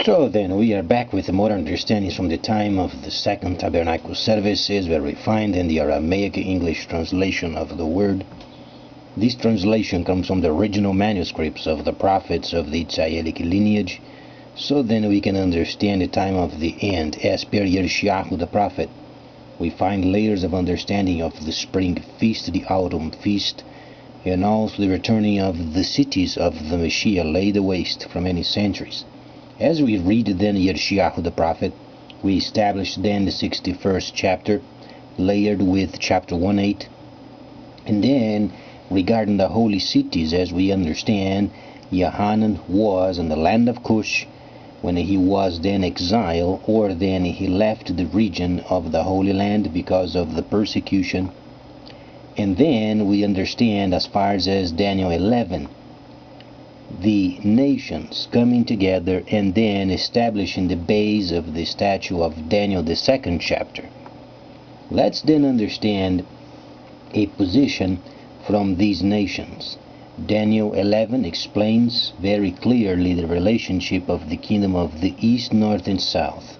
So then we are back with more understandings from the time of the Second Tabernacle services, where we find in the Aramaic English translation of the word. This translation comes from the original manuscripts of the prophets of the Israelic lineage, so then we can understand the time of the end as per Yeshayahu the prophet. We find layers of understanding of the spring feast, the autumn feast, and also the returning of the cities of the Messiah laid waste for many centuries. As we read then Yeshayahu the prophet, we establish then the 61st chapter, layered with chapter 1:8, and then regarding the holy cities, as we understand, Yohanan was in the land of Cush when he was then exiled, or then he left the region of the Holy Land because of the persecution. And then we understand as far as Daniel 11, the nations coming together and then establishing the base of the statue of Daniel, the 2nd chapter. Let's then understand a position from these nations. Daniel 11 explains very clearly the relationship of the kingdom of the east, north, and south.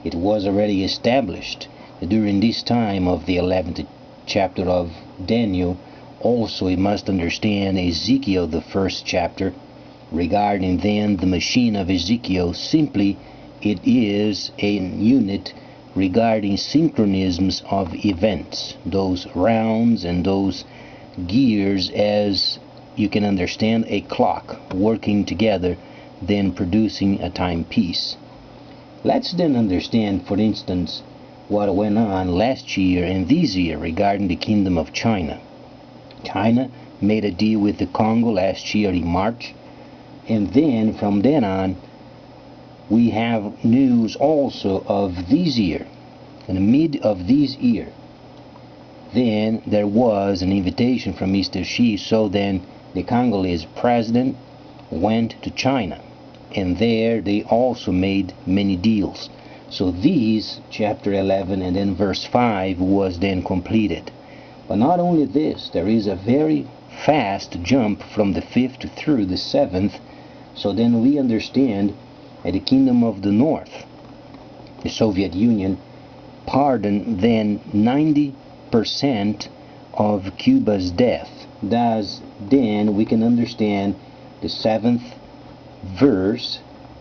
It was already established during this time of the 11th chapter of Daniel. Also, we must understand Ezekiel, the 1st chapter, regarding then the machine of Ezekiel. Simply, it is a unit regarding synchronisms of events, those rounds and those gears, as you can understand a clock working together, then producing a timepiece. Let's then understand, for instance, what went on last year and this year regarding the kingdom of China. China made a deal with the Congo last year in March, and then from then on we have news also of this year. In the mid of this year, then there was an invitation from Mr. Xi, so then the Congolese president went to China, and there they also made many deals. So these, chapter 11 and then verse 5, was then completed. But not only this, there is a very fast jump from the 5th through the 7th. So then we understand that the kingdom of the north, the Soviet Union, pardoned then 90% of Cuba's death. Thus, then we can understand the 7th verse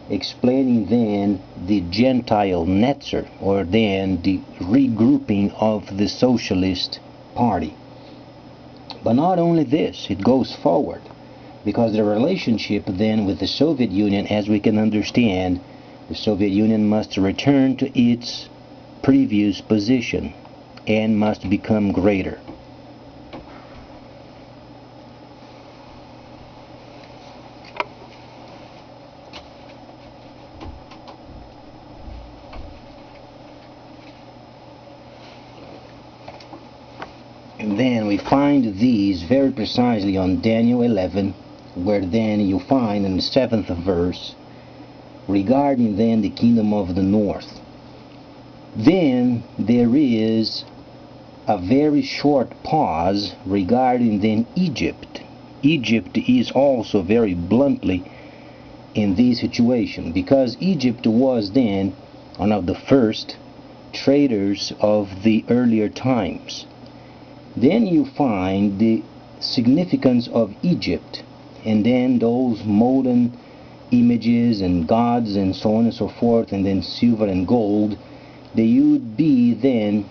explaining then the Gentile Netzer, or then the regrouping of the Socialist Party. But not only this, it goes forward, because the relationship then with the Soviet Union, as we can understand, the Soviet Union must return to its previous position and must become greater. And then we find these very precisely on Daniel 11, where then you find in the 7th verse regarding then the kingdom of the north. Then there is a very short pause regarding then Egypt. Egypt is also very bluntly in this situation, because Egypt was then one of the first traders of the earlier times. Then you find the significance of Egypt, and then those molten images and gods and so on and so forth, and then silver and gold, they would be then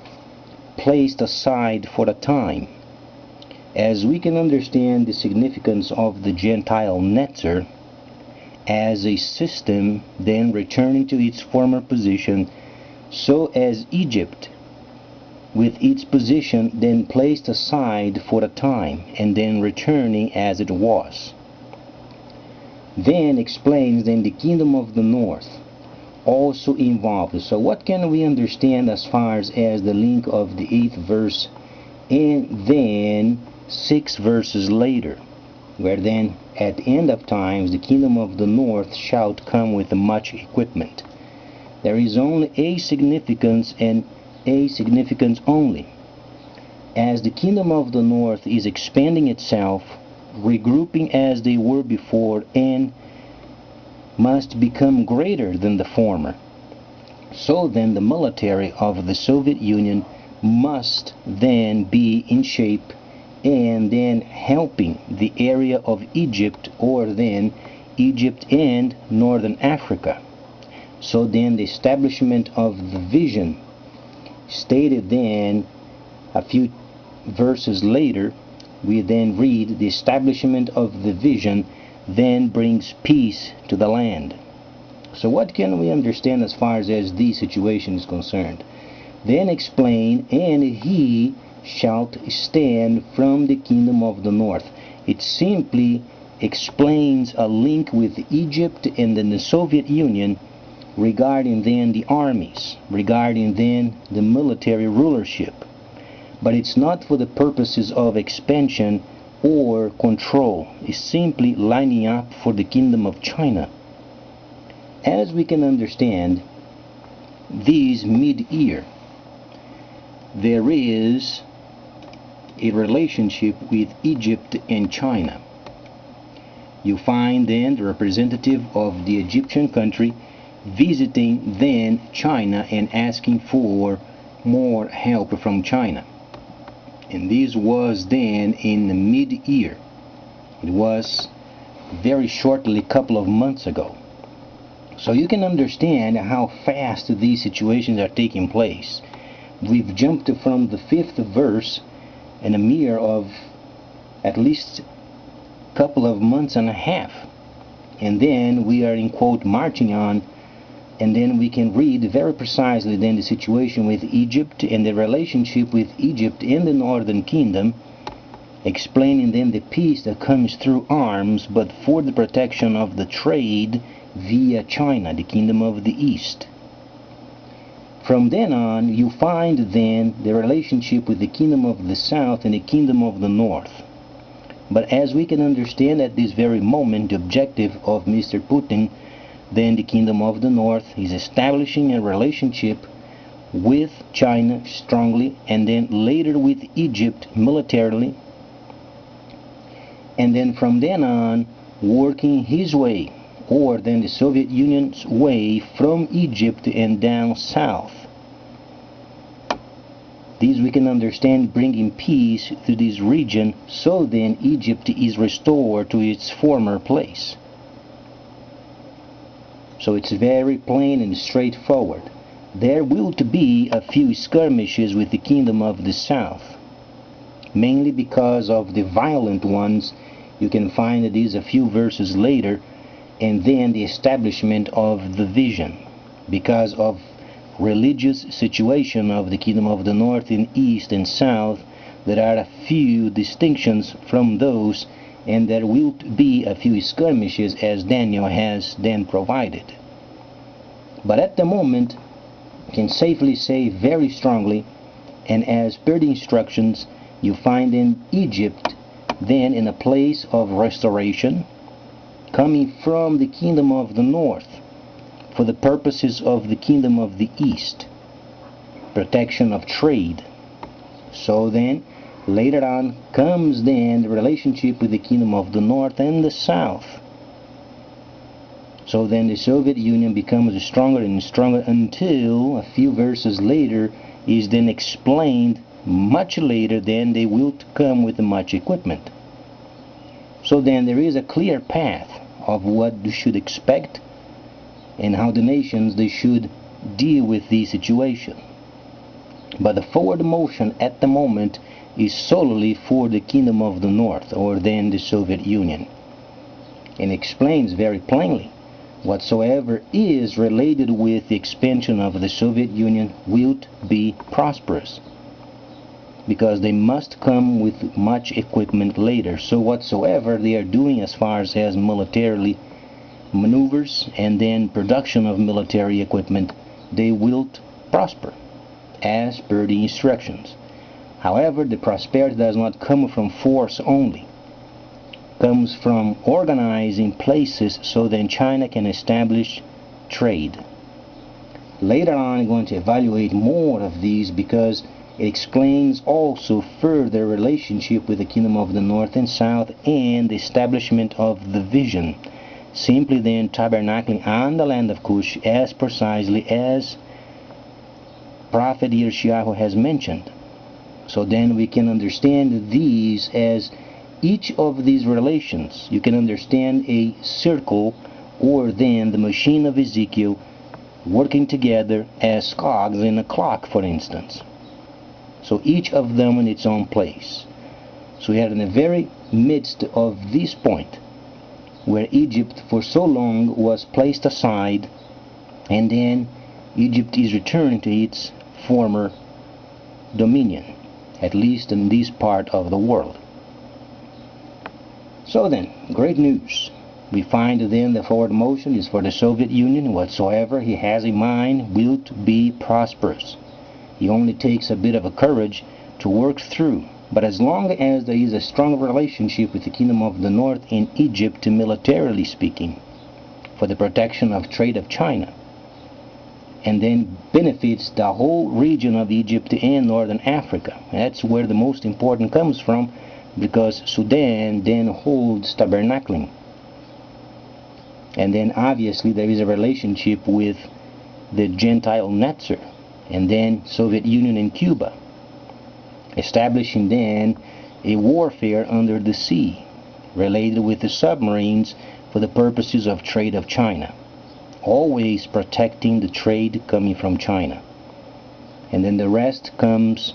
placed aside for a time. As we can understand the significance of the Gentile Netzer as a system then returning to its former position, so as Egypt with its position then placed aside for a time and then returning as it was. Then explains then the kingdom of the north also involved. So what can we understand as far as the link of the 8th verse and then 6 verses later, where then at the end of times the kingdom of the north shall come with much equipment. There is only a significance, and a significance only. As the kingdom of the north is expanding itself, regrouping as they were before, and must become greater than the former. So then the military of the Soviet Union must then be in shape and then helping the area of Egypt, or then Egypt and Northern Africa. So then the establishment of the vision stated then a few verses later, we then read the establishment of the vision then brings peace to the land. So what can we understand as far as the situation is concerned? Then explain, and he shalt stand from the kingdom of the north. It simply explains a link with Egypt and then the Soviet Union regarding then the armies, regarding then the military rulership. But it's not for the purposes of expansion or control. It's simply lining up for the kingdom of China. As we can understand, these mid-year, there is a relationship with Egypt and China. You find then the representative of the Egyptian country visiting then China and asking for more help from China. And this was then in the mid-year. It was very shortly, a couple of months ago. So you can understand how fast these situations are taking place. We've jumped from the 5th verse in a mere of at least a couple of months and a half. And then we are in quote marching on, and then we can read very precisely then the situation with Egypt and the relationship with Egypt in the northern kingdom, explaining then the peace that comes through arms but for the protection of the trade via China, the kingdom of the east. From then on, you find then the relationship with the kingdom of the south and the kingdom of the north. But as we can understand at this very moment, the objective of Mr. Putin, then the kingdom of the north, is establishing a relationship with China strongly, and then later with Egypt militarily, and then from then on working his way, or then the Soviet Union's way, from Egypt and down south. These we can understand bringing peace to this region, so then Egypt is restored to its former place. So it's very plain and straightforward. There will be a few skirmishes with the kingdom of the south, mainly because of the violent ones. You can find these a few verses later, and then the establishment of the vision, because of religious situation of the kingdom of the north in east and south. There are a few distinctions from those, and there will be a few skirmishes as Daniel has then provided. But at the moment, I can safely say very strongly, and as per the instructions, you find in Egypt then in a place of restoration, coming from the kingdom of the north for the purposes of the kingdom of the east, protection of trade. So then later on comes then the relationship with the kingdom of the north and the south. So then the Soviet Union becomes stronger and stronger until a few verses later is then explained much later, then they will come with much equipment. So then there is a clear path of what you should expect and how the nations they should deal with the situation. But the forward motion at the moment is solely for the kingdom of the north, or then the Soviet Union, and explains very plainly whatsoever is related with the expansion of the Soviet Union will be prosperous, because they must come with much equipment later. So whatsoever they are doing as far as militarily maneuvers and then production of military equipment, they will prosper as per the instructions. However, the prosperity does not come from force only. Comes from organizing places so then China can establish trade. Later on I'm going to evaluate more of these, because it explains also further relationship with the kingdom of the north and south and the establishment of the vision, simply then tabernacling on the land of Cush as precisely as Prophet Yeshayahu has mentioned. So then we can understand these as each of these relations. You can understand a circle or then the machine of Ezekiel working together as cogs in a clock, for instance. So each of them in its own place. So we are in the very midst of this point where Egypt for so long was placed aside, and then Egypt is returned to its former dominion, at least in this part of the world. So then, great news. We find then the forward motion is for the Soviet Union. Whatsoever he has in mind will be prosperous. It only takes a bit of a courage to work through. But as long as there is a strong relationship with the Kingdom of the North in Egypt, militarily speaking, for the protection of trade of China, and then benefits the whole region of Egypt and Northern Africa. That's where the most important comes from, because Sudan then holds tabernacling. And then obviously there is a relationship with the Gentile Netzer, and then Soviet Union and Cuba, establishing then a warfare under the sea related with the submarines for the purposes of trade of China, always protecting the trade coming from China. And then the rest comes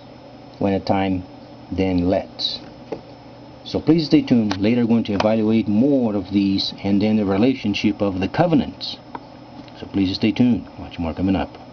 when the time then lets. So please stay tuned. Later we're going to evaluate more of these and then the relationship of the covenants. So please stay tuned. Much more coming up.